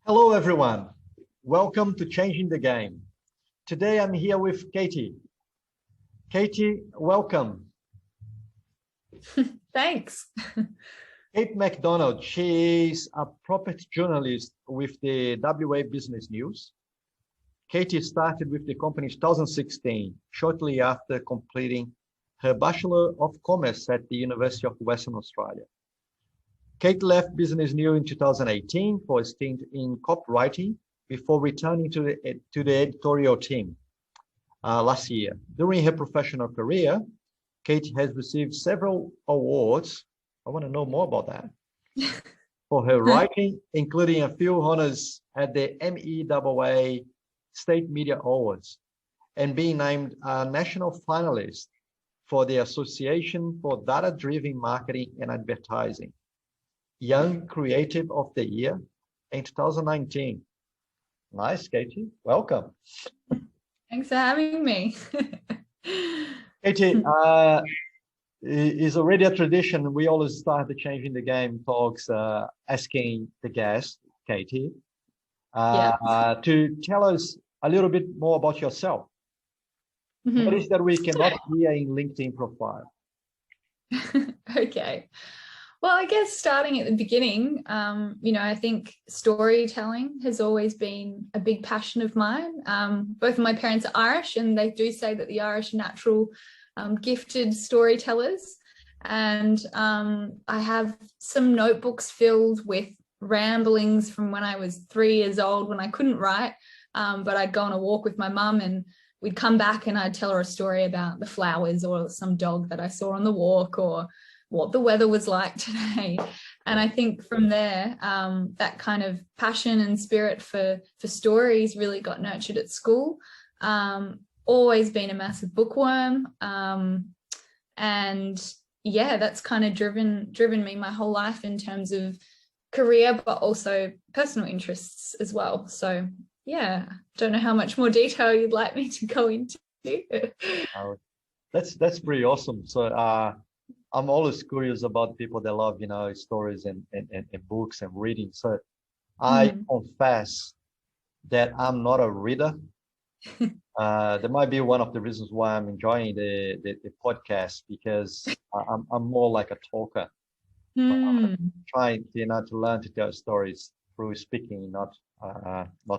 Hello, everyone. Welcome to Changing the Game. Today, I'm here with Katie. Katie, welcome. Thanks. Kate McDonald, she's a property journalist with the WA Business News. Katie started with the company in 2016, shortly after completing her Bachelor of Commerce at the University of Western Australia. Kate left Business News in 2018 for a stint in copywriting before returning to the editorial team last year. During her professional career, Kate has received several awards. I want to know more about that. For her writing, including a few honors at the MEAA State Media Awards and being named a national finalist for the Association for Data-Driven Marketing and Advertising Young Creative of the Year in 2019. Nice, Katie. Welcome. Thanks for having me. Katie, is already a tradition. We always start the Changing the Game talks asking the guest, Katie, to tell us a little bit more about yourself. Mm-hmm. What is that we cannot hear in LinkedIn profile? Okay. Well, I guess starting at the beginning, I think storytelling has always been a big passion of mine. Both of my parents are Irish, and they do say that the Irish are natural gifted storytellers. And I have some notebooks filled with ramblings from when I was 3 years old when I couldn't write, but I'd go on a walk with my mum and we'd come back and I'd tell her a story about the flowers or some dog that I saw on the walk or what the weather was like today. And I think from there, that kind of passion and spirit for stories really got nurtured at school. Always been a massive bookworm. And yeah, that's kind of driven me my whole life in terms of career, but also personal interests as well. So yeah, don't know how much more detail you'd like me to go into. That's pretty awesome. So I'm always curious about people that love, stories and books and reading. So I confess that I'm not a reader. That might be one of the reasons why I'm enjoying the podcast, because I'm more like a talker. Trying to learn to tell stories through speaking, not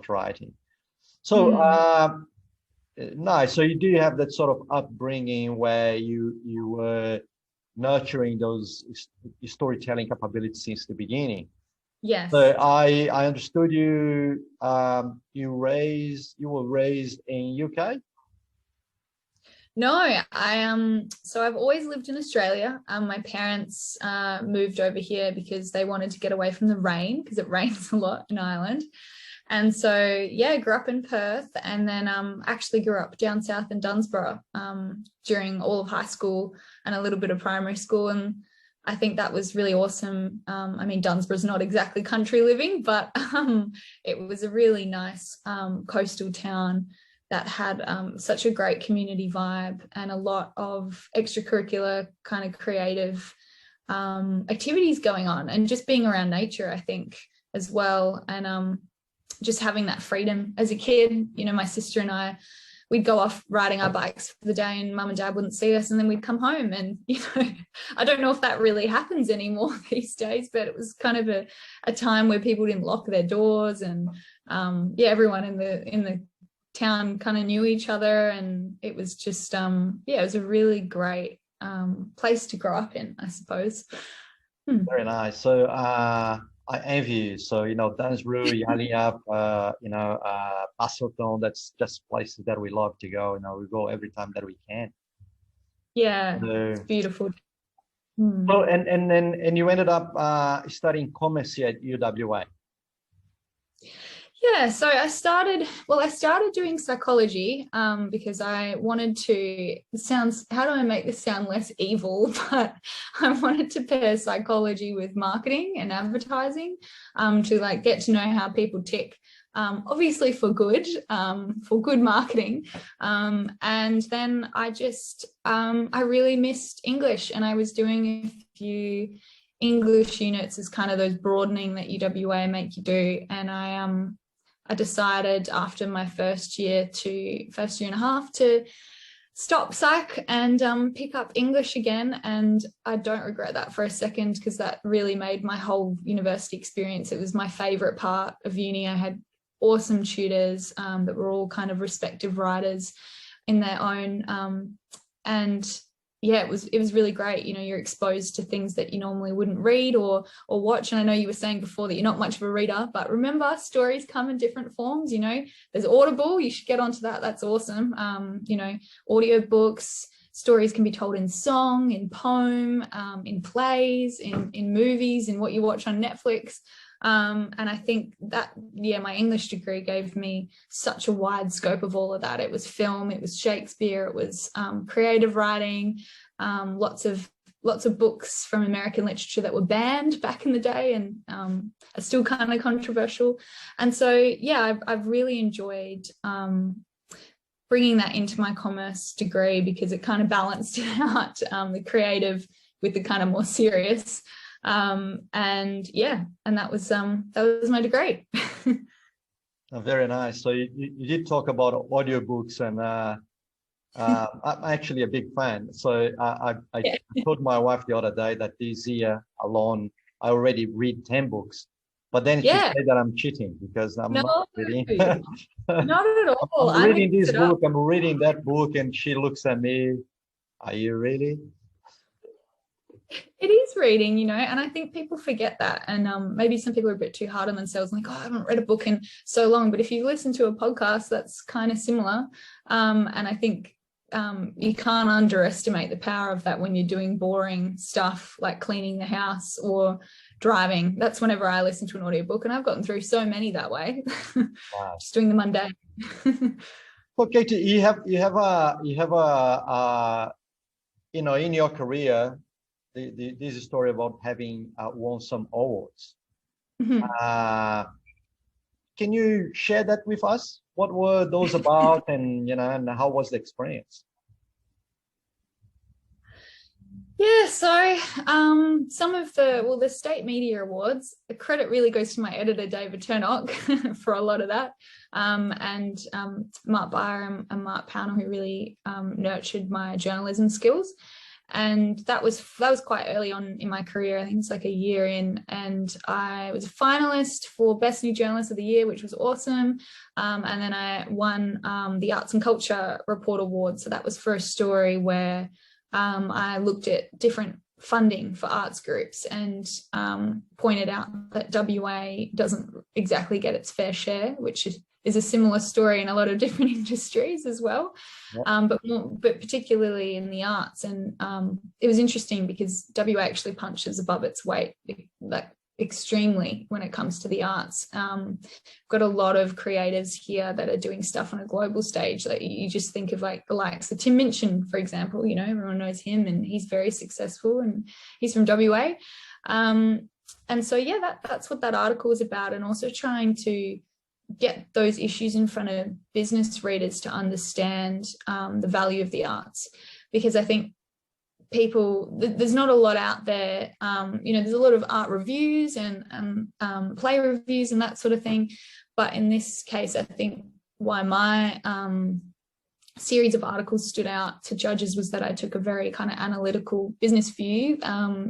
writing. So nice. So you do have that sort of upbringing where you were nurturing those storytelling capabilities since the beginning. Yes. So I understood you. You were raised in UK. No, so I've always lived in Australia. My parents moved over here because they wanted to get away from the rain, because it rains a lot in Ireland. And so, yeah, grew up in Perth, and then actually grew up down south in Dunsborough during all of high school and a little bit of primary school. And I think that was really awesome. Dunsborough's not exactly country living, but it was a really nice coastal town that had such a great community vibe and a lot of extracurricular kind of creative activities going on, and just being around nature, I think, as well. And just having that freedom as a kid. My sister and I, we'd go off riding our bikes for the day and mum and dad wouldn't see us, and then we'd come home. And, I don't know if that really happens anymore these days, but it was kind of a time where people didn't lock their doors, and everyone in the town kind of knew each other. And it was just, it was a really great place to grow up in, I suppose. Very nice. So, I envy you. So, Dunsborough, Yaleyup, Basselton, that's just places that we love to go. We go every time that we can. Yeah, it's beautiful. So, and you ended up studying commerce here at UWA. Yeah, so I started doing psychology because I wanted to, how do I make this sound less evil, but I wanted to pair psychology with marketing and advertising to get to know how people tick, obviously for good marketing. And then I really missed English, and I was doing a few English units as kind of those broadening that UWA make you do. And I decided after my first year and a half to stop psych and pick up English again. And I don't regret that for a second, because that really made my whole university experience. It was my favorite part of uni. I had awesome tutors that were all kind of respective writers in their own. And yeah, it was really great. You know, you're exposed to things that you normally wouldn't read or watch. And I know you were saying before that you're not much of a reader, but remember, stories come in different forms. You know, there's Audible. You should get onto that. That's awesome. You know, audiobooks, stories can be told in song, in poem, in plays, in movies, in what you watch on Netflix. And I think that, yeah, my English degree gave me such a wide scope of all of that. It was film, it was Shakespeare, it was creative writing, lots of books from American literature that were banned back in the day and are still kind of controversial. And so, yeah, I've really enjoyed bringing that into my commerce degree, because it kind of balanced out the creative with the kind of more serious. And yeah, and that was my degree. Oh, very nice. So you did talk about audiobooks, and I'm actually a big fan. So I told my wife the other day that this year alone I already read 10 books, but then she said that I'm cheating because I'm not reading. Not at all. I'm reading this book, I'm reading that book, and she looks at me, are you really? It is reading, you know, and I think people forget that. And maybe some people are a bit too hard on themselves, like, oh, I haven't read a book in so long. But if you listen to a podcast, that's kind of similar. And I think you can't underestimate the power of that when you're doing boring stuff like cleaning the house or driving. That's whenever I listen to an audiobook, and I've gotten through so many that way. Wow. Just doing the mundane. Well, Katie, you have a you know, in your career, this is a story about having won some awards. Mm-hmm. Can you share that with us? What were those about, and you know, and how was the experience? Yeah, so some of the State Media Awards, the credit really goes to my editor, David Turnock, for a lot of that, and Mark Beyer and Mark Pownell, who really nurtured my journalism skills. And that was quite early on in my career. I think it's like a year in, and I was a finalist for Best New Journalist of the Year, which was awesome. And then I won the Arts and Culture Report Award. So that was for a story where I looked at different funding for arts groups and pointed out that WA doesn't exactly get its fair share, which is a similar story in a lot of different industries as well. Yep. But particularly in the arts. And it was interesting because WA actually punches above its weight, like extremely, when it comes to the arts. Got a lot of creatives here that are doing stuff on a global stage that you just think of, like the likes of Tim Minchin, for example. You know, everyone knows him and he's very successful and he's from WA. And so, yeah, that's what that article was about, and also trying to get those issues in front of business readers to understand the value of the arts, because I think there's not a lot out there. You know, there's a lot of art reviews and play reviews and that sort of thing, but in this case, I think why my series of articles stood out to judges was that I took a very kind of analytical business view,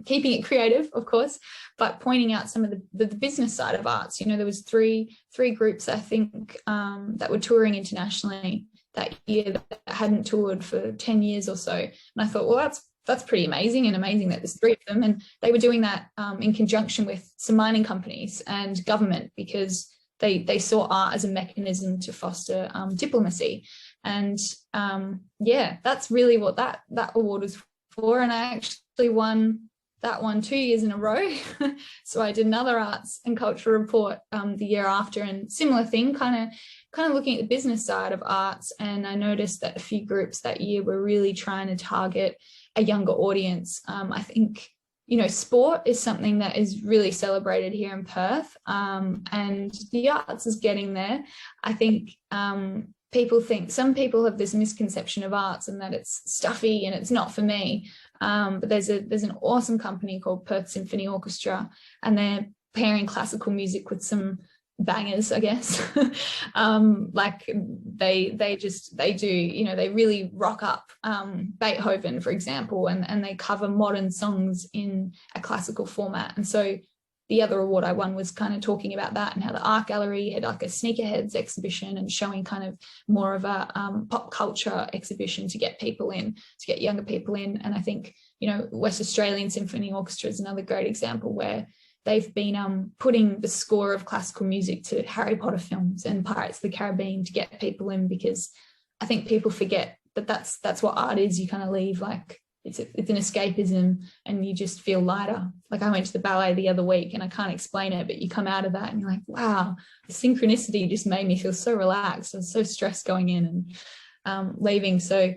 keeping it creative, of course, but pointing out some of the business side of arts. You know, there was three groups, I think, that were touring internationally that year that hadn't toured for 10 years or so. And I thought, well, that's pretty amazing, and amazing that there's three of them. And they were doing that in conjunction with some mining companies and government, because they saw art as a mechanism to foster diplomacy. And yeah, that's really what that award was for. And I actually won that one 2 years in a row. So I did another arts and culture report the year after, and similar thing, kind of looking at the business side of arts. And I noticed that a few groups that year were really trying to target a younger audience. I think, you know, sport is something that is really celebrated here in Perth, and the arts is getting there. I think some people have this misconception of arts and that it's stuffy and it's not for me. But there's an awesome company called Perth Symphony Orchestra, and they're pairing classical music with some bangers, I guess. Like they do, you know, they really rock up Beethoven, for example, and they cover modern songs in a classical format. And so the other award I won was kind of talking about that, and how the art gallery had like a sneakerheads exhibition and showing kind of more of a pop culture exhibition to get people in, to get younger people in. And I think, you know, West Australian Symphony Orchestra is another great example where they've been putting the score of classical music to Harry Potter films and Pirates of the Caribbean to get people in, because I think people forget that that's what art is. You kind of leave like it's an escapism, and you just feel lighter. Like I went to the ballet the other week, and I can't explain it, but you come out of that and you're like, wow, the synchronicity just made me feel so relaxed. I was so stressed going in and leaving. So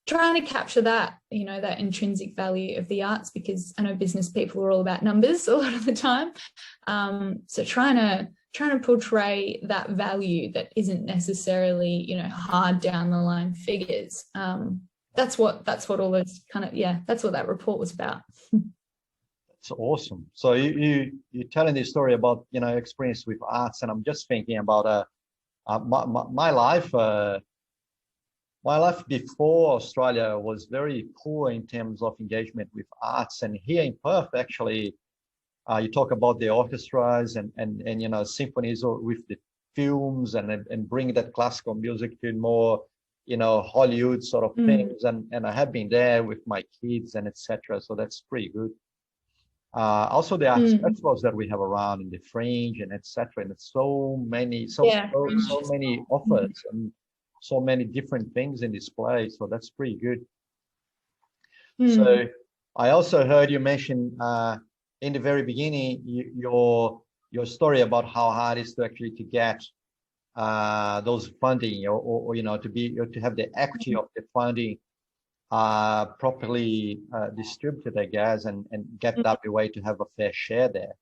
trying to capture that, you know, that intrinsic value of the arts, because I know business people are all about numbers a lot of the time. So trying to portray that value that isn't necessarily, you know, hard down the line figures. That's what all those kind of, that's what that report was about. It's awesome. So you're telling this story about, you know, experience with arts, and I'm just thinking about my life. My life before Australia was very poor in terms of engagement with arts, and here in Perth, actually, you talk about the orchestras and you know, symphonies, or with the films, and bring that classical music to more, you know, Hollywood sort of things, and I have been there with my kids and etc. So that's pretty good. Also the arts festivals that we have around in the Fringe and etc. And it's so many offers and so many different things in display. So that's pretty good. So I also heard you mention in the very beginning your story about how hard it is to actually to get those funding, or you know, to have the equity of the funding properly distributed, I guess, and get WA to have a fair share there.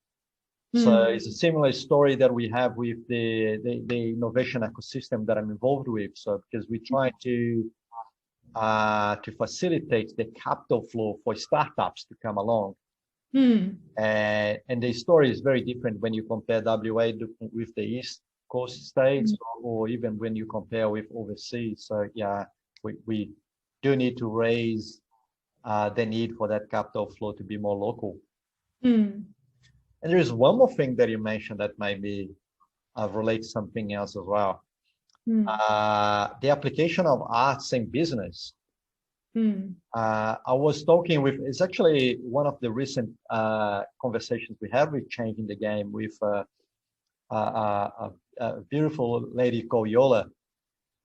So it's a similar story that we have with the innovation ecosystem that I'm involved with. So because we try to facilitate the capital flow for startups to come along. And the story is very different when you compare WA with the East Coast states, or even when you compare with overseas. So yeah, we do need to raise the need for that capital flow to be more local. And there is one more thing that you mentioned that maybe relates to something else as well. The application of arts in business. I was talking with, it's actually one of the recent conversations we had with Changing the Game with a beautiful lady called Yola.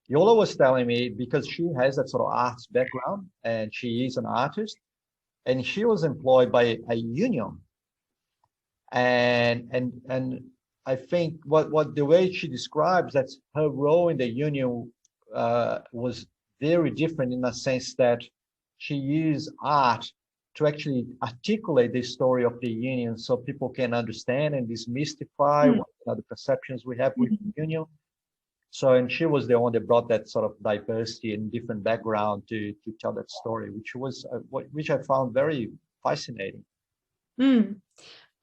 Yola was telling me, because she has that sort of arts background and she is an artist, and she was employed by a union. And I think what the way she describes that her role in the union was very different, in a sense that she used art to actually articulate the story of the union, so people can understand and demystify what are the perceptions we have with the union. So, and she was the one that brought that sort of diversity and different background to tell that story, which I found very fascinating.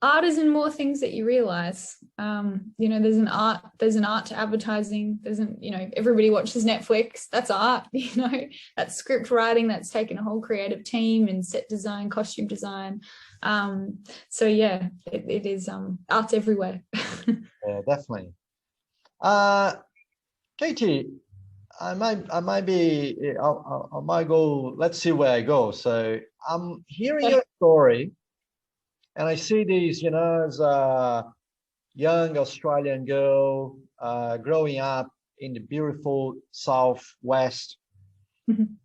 Art is in more things that you realize. You know, there's an art to advertising. You know, everybody watches Netflix. That's art. You know, that's script writing. That's taken a whole creative team and set design, costume design. So yeah, it is art's everywhere. Yeah, definitely. Katie, I might go. Let's see where I go. So I'm hearing your story. And I see these, you know, as a young Australian girl growing up in the beautiful Southwest,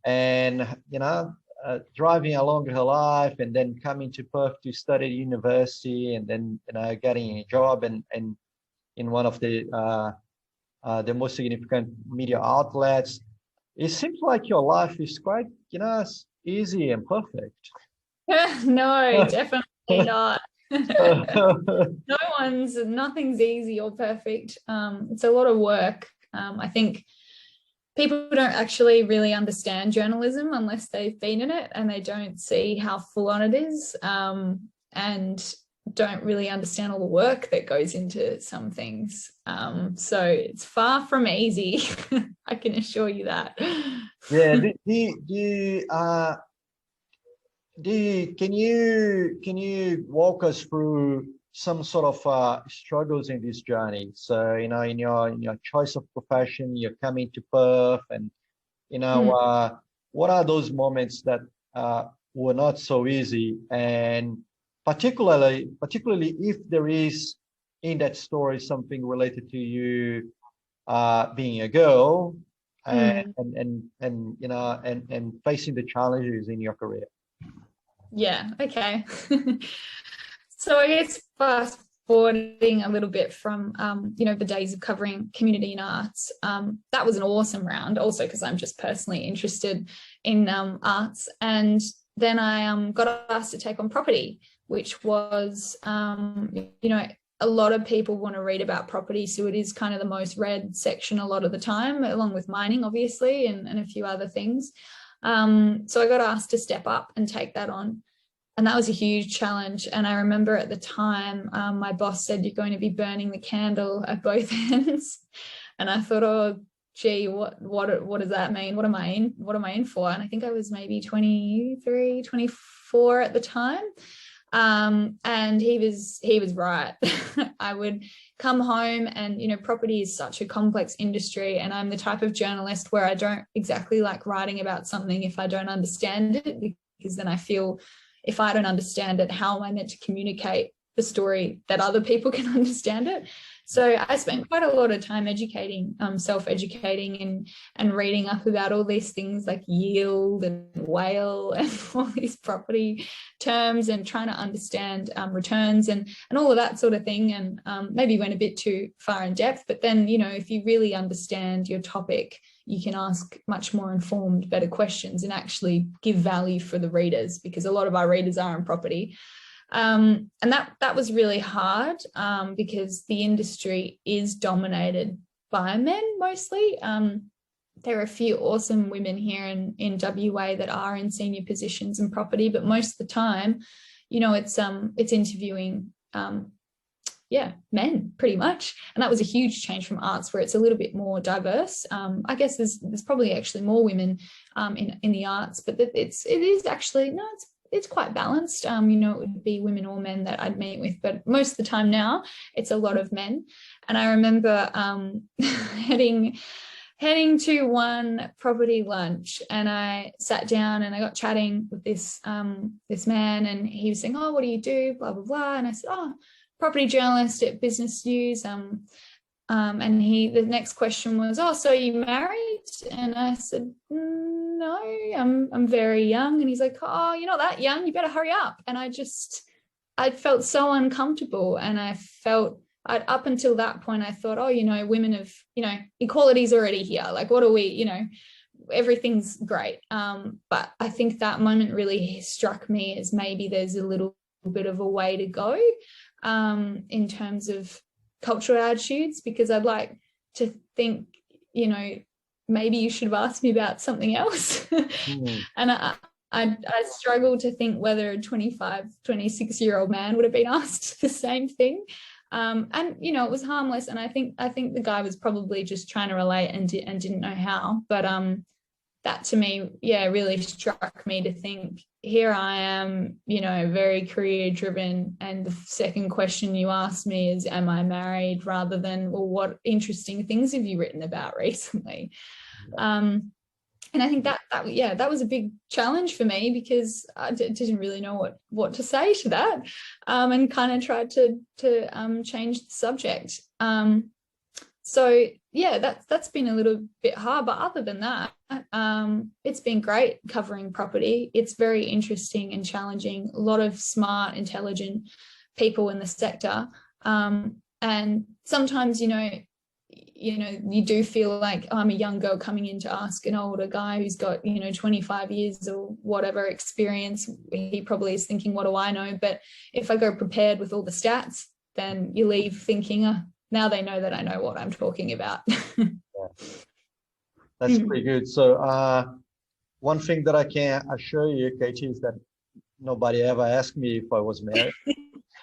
and, you know, driving along her life, and then coming to Perth to study at university, and then, you know, getting a job and in one of the most significant media outlets. It seems like your life is quite, you know, easy and perfect. No, definitely not. Nothing's easy or perfect. It's a lot of work. I think people don't actually really understand journalism unless they've been in it, and they don't see how full on it is, and don't really understand all the work that goes into some things. So it's far from easy. I can assure you that. Yeah. Can you walk us through some sort of struggles in this journey? So, in your choice of profession, you're coming to Perth, and what are those moments that were not so easy, and particularly if there is in that story something related to you being a girl, and facing the challenges in your career. Yeah, okay. So I guess fast forwarding a little bit from the days of covering community and arts, that was an awesome round, also because I'm just personally interested in arts. And then I got asked to take on property, which was a lot of people want to read about property, so it is kind of the most read section a lot of the time, along with mining, obviously, and a few other things. So I got asked to step up and take that on. And that was a huge challenge. And I remember at the time, my boss said, "You're going to be burning the candle at both ends." And I thought, oh, gee, what does that mean? What am I in for? And I think I was maybe 23, 24 at the time. And he was right. I would come home and, property is such a complex industry, and I'm the type of journalist where I don't exactly like writing about something if I don't understand it, because then I feel if I don't understand it, how am I meant to communicate the story that other people can understand it? So I spent quite a lot of time educating, self-educating and reading up about all these things like yield and whale and all these property terms, and trying to understand returns and all of that sort of thing, and maybe went a bit too far in depth. But then, if you really understand your topic, you can ask much more informed, better questions and actually give value for the readers, because a lot of our readers are in property. And that was really hard, because the industry is dominated by men mostly. There are a few awesome women here in WA that are in senior positions in property, but most of the time, it's interviewing men pretty much. And that was a huge change from arts, where it's a little bit more diverse. I guess there's probably actually more women in the arts, but it is actually, no, it's quite balanced. It would be women or men that I'd meet with, but most of the time now it's a lot of men. And I remember heading to one property lunch, and I sat down and I got chatting with this man, and he was saying, "Oh, what do you do?" Blah blah blah. And I said, "Oh, property journalist at Business News." And the next question was, "Oh, so are you married?" And I said, "No, I'm very young." And he's like, "Oh, you're not that young. You better hurry up." And I felt so uncomfortable, and up until that point, I thought, oh, women have, equality's already here. Like, what are we, everything's great. But I think that moment really struck me as maybe there's a little bit of a way to go in terms of cultural attitudes, because I'd like to think, maybe you should have asked me about something else. And I struggle to think whether a 25, 26-year-old man would have been asked the same thing. And it was harmless, and I think the guy was probably just trying to relate and didn't know how. But that to me, really struck me to think, here I am, very career driven, and the second question you asked me is, am I married, rather than, well, what interesting things have you written about recently? And I think that was a big challenge for me, because I didn't really know what to say to that, and kind of tried to change the subject. So that's been a little bit hard, but other than that, it's been great covering property. It's very interesting and challenging. A lot of smart, intelligent people in the sector, and sometimes you do feel like, I'm a young girl coming in to ask an older guy who's got 25 years or whatever experience. He probably is thinking, what do I know? But if I go prepared with all the stats, then you leave thinking, now they know that I know what I'm talking about. That's pretty good. So one thing that I can assure you, Katie, is that nobody ever asked me if I was married.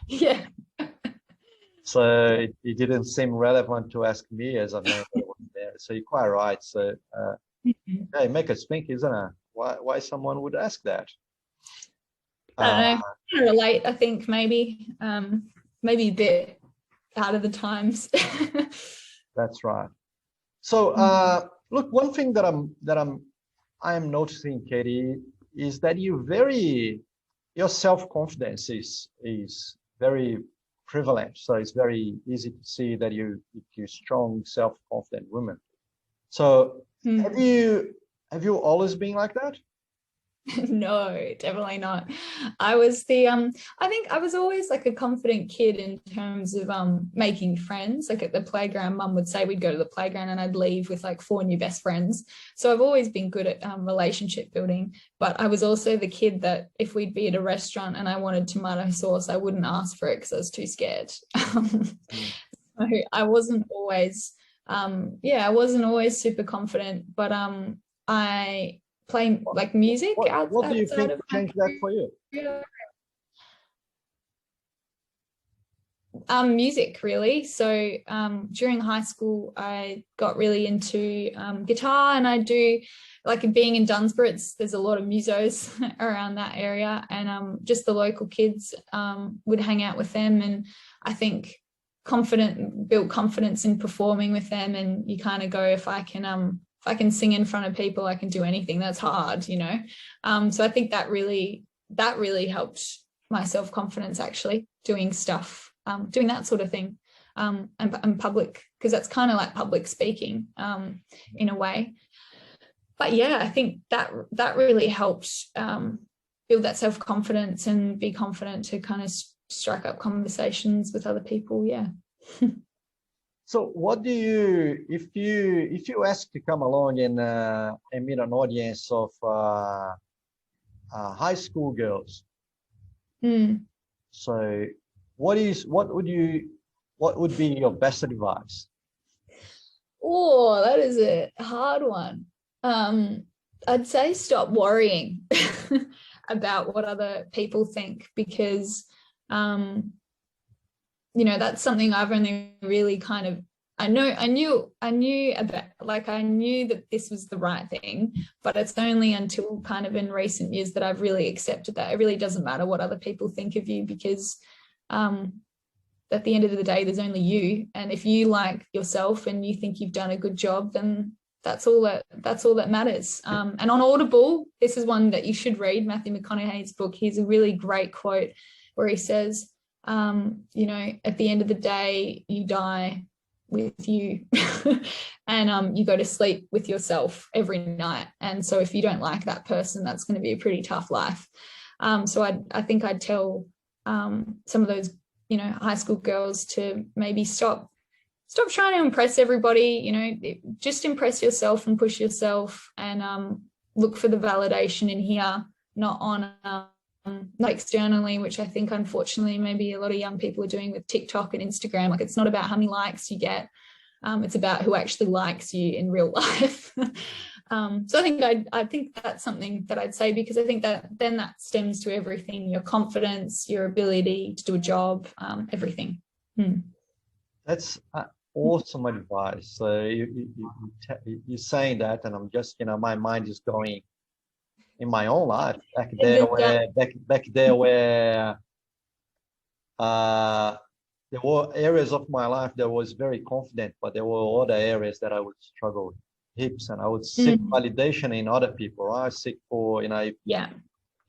Yeah. So it didn't seem relevant to ask me as a man that was married. So you're quite right. So hey, make us think, isn't it? Why someone would ask that? I don't know. I can relate, I think maybe maybe a bit out of the times. That's right. So look, one thing that I am noticing, Katie, is that your self-confidence is very prevalent. So it's very easy to see that you're strong, self-confident woman. So have you always been like that? No, definitely not. I was I think I was always like a confident kid in terms of making friends. Like at the playground, mum would say we'd go to the playground and I'd leave with like 4 new best friends. So I've always been good at relationship building. But I was also the kid that if we'd be at a restaurant and I wanted tomato sauce, I wouldn't ask for it because I was too scared. So I wasn't always I wasn't always super confident, but I play like music What do you outside think of my changed that for you? career. Music really. So during high school, I got really into guitar, and I do like being in Dunsborough. There's a lot of musos around that area, and just the local kids would hang out with them, and I think built confidence in performing with them. And you kind of go, if I can sing in front of people, I can do anything. That's hard, you know. So I think that really helped my self-confidence, actually, doing stuff, doing that sort of thing, and public, because that's kind of like public speaking in a way. But yeah, I think that really helped build that self-confidence and be confident to kind of strike up conversations with other people. Yeah. So what do you, if you ask to come along and meet an audience of high school girls, so what would be your best advice? Oh, that is a hard one. I'd say stop worrying about what other people think, because you know, that's something I've only really kind of, I knew about, like, I knew that this was the right thing, but it's only until kind of in recent years that I've really accepted that it really doesn't matter what other people think of you, because at the end of the day, there's only you. And if you like yourself and you think you've done a good job, then that's all that matters. And on Audible, this is one that you should read, Matthew McConaughey's book. He's a really great quote where he says, you know, at the end of the day, you die with you and you go to sleep with yourself every night. And so if you don't like that person, that's going to be a pretty tough life. So I think I'd tell some of those, you know, high school girls to maybe stop trying to impress everybody, you know, just impress yourself and push yourself, and look for the validation in here, not on not externally, which I think unfortunately maybe a lot of young people are doing with TikTok and Instagram. Like, it's not about how many likes you get, it's about who actually likes you in real life. So I think that's something that I'd say, because I think that then that stems to everything: your confidence, your ability to do a job, everything. That's awesome advice. So you're saying that, and I'm just, you know, my mind is going in my own life back there where there were areas of my life that was very confident, but there were other areas that I would struggle heaps, and I would seek validation in other people. Right? I seek for, you know,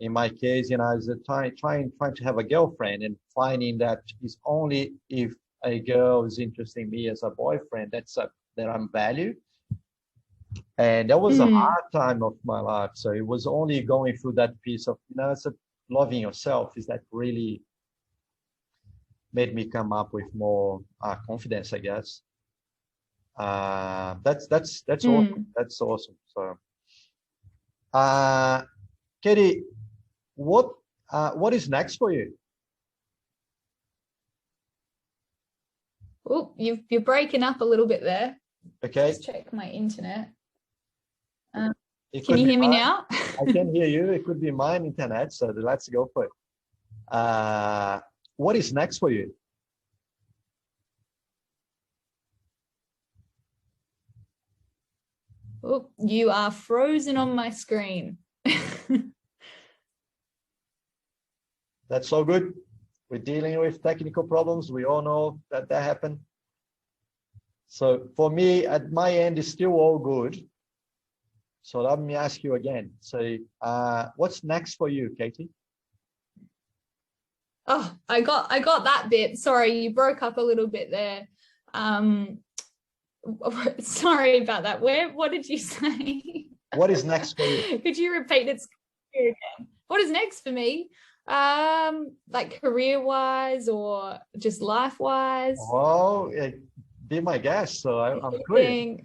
in my case, you know, I was trying to have a girlfriend, and finding that is only if a girl is interested in me as a boyfriend that I'm valued. And that was a hard time of my life. So it was only going through that piece of, you know, it's loving yourself is that really made me come up with more confidence, I guess. That's awesome. That's awesome. So, Katie, what is next for you? Oh, you're breaking up a little bit there. Okay. Just check my internet. It Can could you be hear me mine. now? I can hear you. It could be mine internet. So let's go for it. What is next for you? Oh, you are frozen on my screen. That's so good. We're dealing with technical problems. We all know that happen. So for me, at my end, it's still all good. So let me ask you again. So what's next for you, Katie? Oh, I got that bit. Sorry, you broke up a little bit there. Sorry about that. What did you say? What is next for you? Could you repeat it again? What is next for me? Like career-wise or just life-wise? Oh, be my guest. So I'm curious.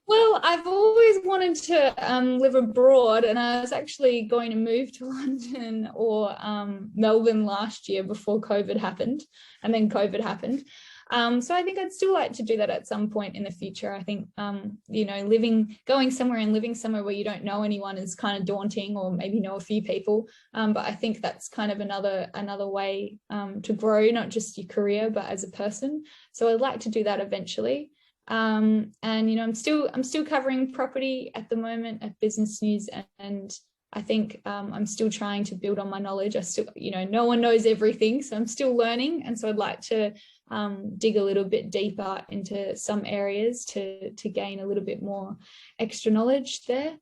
Well, I've always wanted to live abroad, and I was actually going to move to London or Melbourne last year before COVID happened, and then COVID happened. So I think I'd still like to do that at some point in the future. I think, going somewhere and living somewhere where you don't know anyone is kind of daunting, or maybe know a few people. But I think that's kind of another way to grow, not just your career, but as a person. So I'd like to do that eventually. And I'm still covering property at the moment at Business News, and I think I'm still trying to build on my knowledge. I still, no one knows everything, so I'm still learning, and so I'd like to dig a little bit deeper into some areas to gain a little bit more extra knowledge there.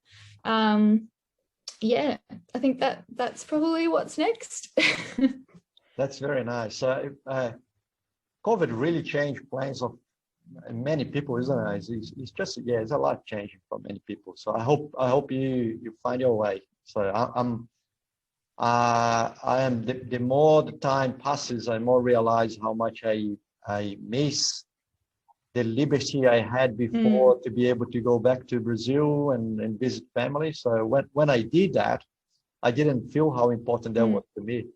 Yeah, I think that's probably what's next. That's very nice. So COVID really changed plans of many people, isn't it? It's just, yeah, it's a lot changing for many people. So I hope you find your way. So I am the more the time passes, I more realize how much I miss the liberty I had before to be able to go back to Brazil and visit family. So when I did that, I didn't feel how important that was to me,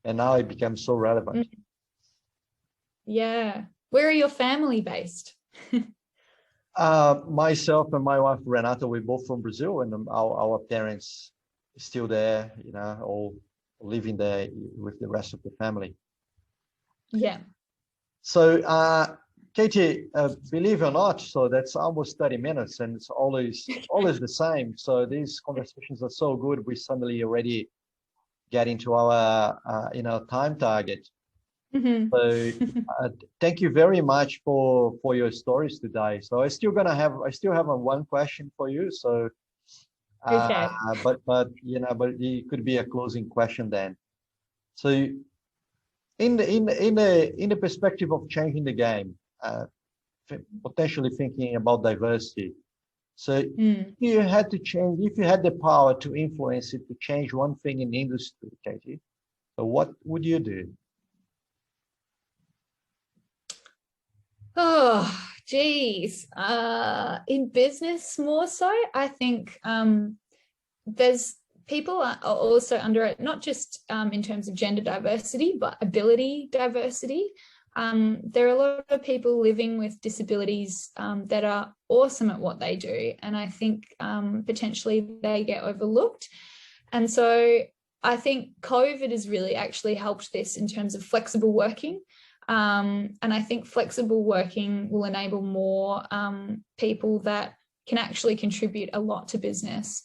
and now it becomes so relevant. Yeah. Where are your family based? Myself and my wife Renata, we're both from Brazil, and our parents still there, all living there with the rest of the family. Yeah. So, Katie, believe it or not, so that's almost 30 minutes, and it's always the same. So these conversations are so good. We suddenly already get into our time target. So thank you very much for your stories today. So I still have one question for you. So Okay. but it could be a closing question then. So in the perspective of changing the game, potentially thinking about diversity. So if you had the power to influence it, to change one thing in the industry, Katie, so what would you do? Oh, geez. In business more so, I think there's people are also under it, not just in terms of gender diversity, but ability diversity. There are a lot of people living with disabilities that are awesome at what they do, and I think potentially they get overlooked. And so I think COVID has really actually helped this in terms of flexible working. And I think flexible working will enable more people that can actually contribute a lot to business.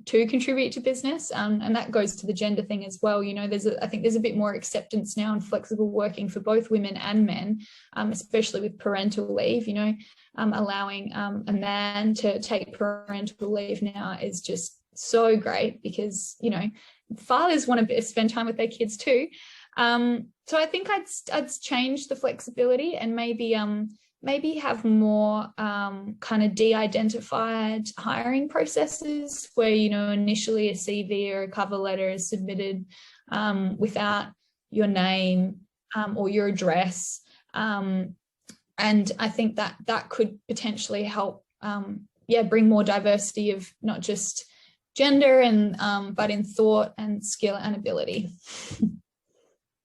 To contribute to business, and that goes to the gender thing as well. I think there's a bit more acceptance now in flexible working for both women and men, especially with parental leave. Allowing a man to take parental leave now is just so great, because fathers want to spend time with their kids too. So I think I'd change the flexibility and maybe have more kind of de-identified hiring processes where, initially a CV or a cover letter is submitted without your name or your address. And I think that could potentially help, bring more diversity of not just gender but in thought and skill and ability.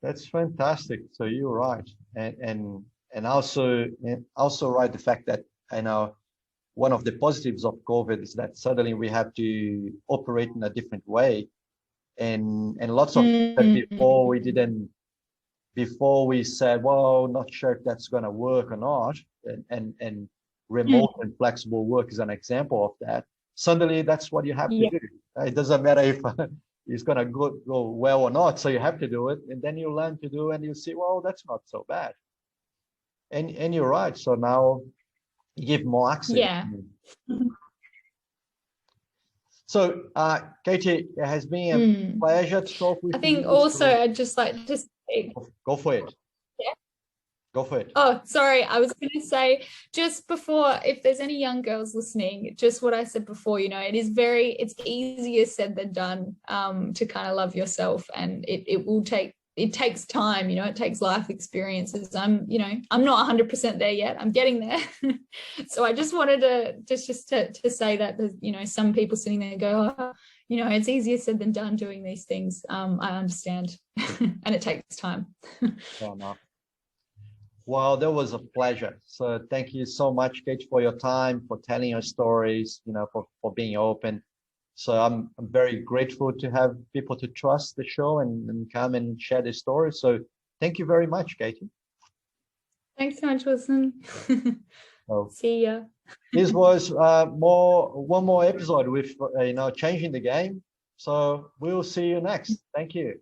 That's fantastic. So you're right. And also right, the fact that one of the positives of COVID is that suddenly we have to operate in a different way. And lots of that before we said, well, not sure if that's going to work or not. And remote and flexible work is an example of that. Suddenly that's what you have to do. It doesn't matter if it's going to go well or not. So you have to do it. And then you learn to do, and you see, well, that's not so bad. And you're right. So now you give more access. Yeah. So, Katie, it has been a pleasure to talk with you. I think also I'd just like to say, go for it. Yeah. Go for it. Oh, sorry. I was going to say just before, if there's any young girls listening, just what I said before, you know, it's easier said than done to kind of love yourself, and it takes time, you know, it takes life experiences. I'm not 100% there yet. I'm getting there. So I just wanted to say that there's, you know, some people sitting there go, oh, you know, it's easier said than done doing these things. I understand. And it takes time. Fair enough. Well, that was a pleasure. So thank you so much, Kate, for your time, for telling your stories, you know, for being open. So I'm very grateful to have people to trust the show and come and share their stories. So thank you very much, Katie. Thanks so much, Wilson. See ya. This was one more episode with changing the game. So we'll see you next. Thank you.